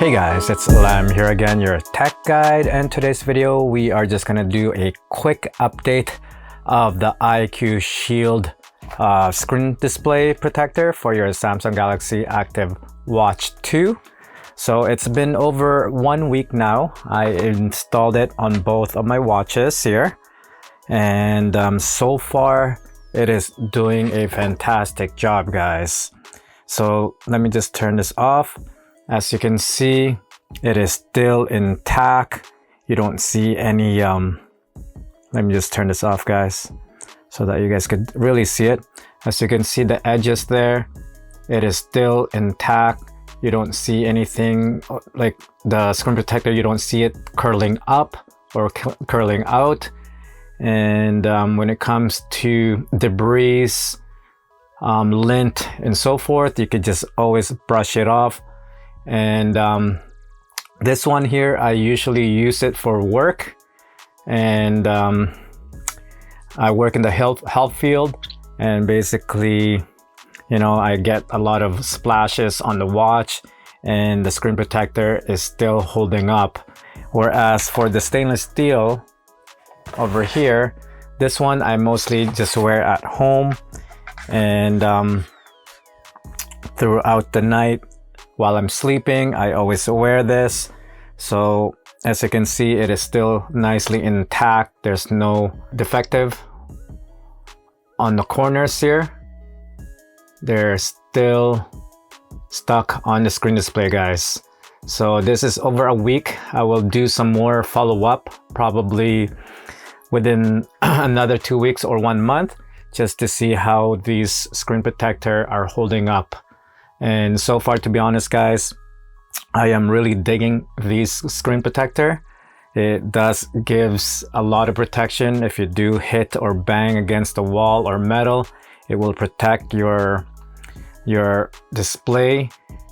Hey guys, it's Lam here again, your tech guide, and today's video we are just gonna do a quick update of the IQ Shield screen display protector for your Samsung Galaxy Active Watch 2. So it's been over 1 week now. I installed it on both of my watches here, and so far it is doing a fantastic job, guys. So let me just turn this off. As you can see, it is still intact. You don't see any let me just turn this off, guys, so that you guys could really see it. As you can see, the edges there, it is still intact. You don't see anything like the screen protector, you don't see it curling up or curling out. And when it comes to debris, lint and so forth, you could just always brush it off. And this one here, I usually use it for work, and I work in the health field, and basically, you know, I get a lot of splashes on the watch and the screen protector is still holding up. Whereas for the stainless steel over here, this one I mostly just wear at home, and throughout the night while I'm sleeping, I always wear this. So as you can see, it is still nicely intact. There's no defective on the corners here. They're still stuck on the screen display, guys. So this is over a week. I will do some more follow-up, probably within another 2 weeks or 1 month, just to see how these screen protector are holding up. And so far, to be honest, guys, I am really digging these screen protector. It does gives a lot of protection. If you do hit or bang against the wall or metal, it will protect your display.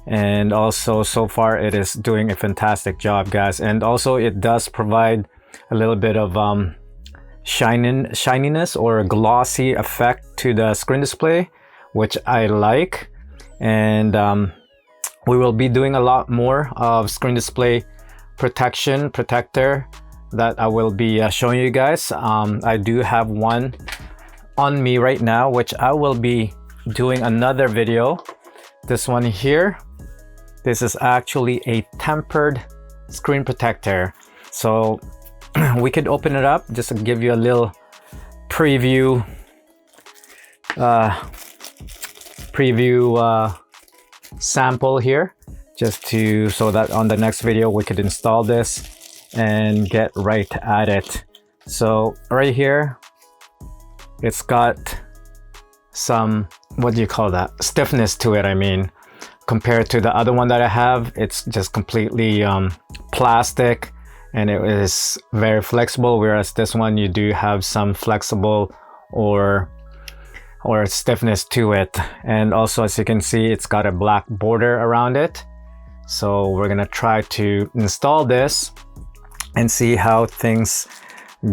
And also, so far, it is doing a fantastic job, guys. And also, it does provide a little bit of shininess or glossy effect to the screen display, which I like. And we will be doing a lot more of screen display protector that I will be showing you guys. I do have one on me right now, which I will be doing another video. This one here, this is actually a tempered screen protector. So we could open it up just to give you a little preview sample here, just to so that on the next video we could install this and get right at it. So right here, it's got some, what do you call that, stiffness to it. I mean, compared to the other one that I have, it's just completely plastic, and it is very flexible, whereas this one you do have some flexible or stiffness to it. And also, as you can see, it's got a black border around it. So we're gonna try to install this and see how things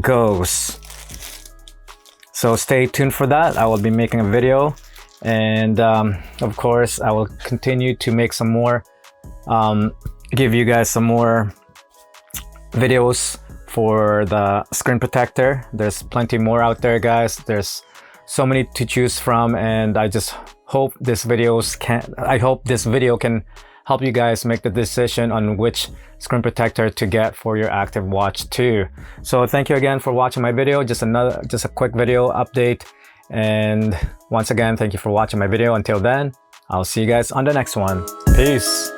goes. So stay tuned for that. I will be making a video, and of course I will continue to make some more, give you guys some more videos for the screen protector. There's plenty more out there, guys. There's so many to choose from, and I just hope this video can help you guys make the decision on which screen protector to get for your Active Watch 2. So thank you again for watching my video. Just a quick video update, and once again, thank you for watching my video. Until then, I'll see you guys on the next one. Peace.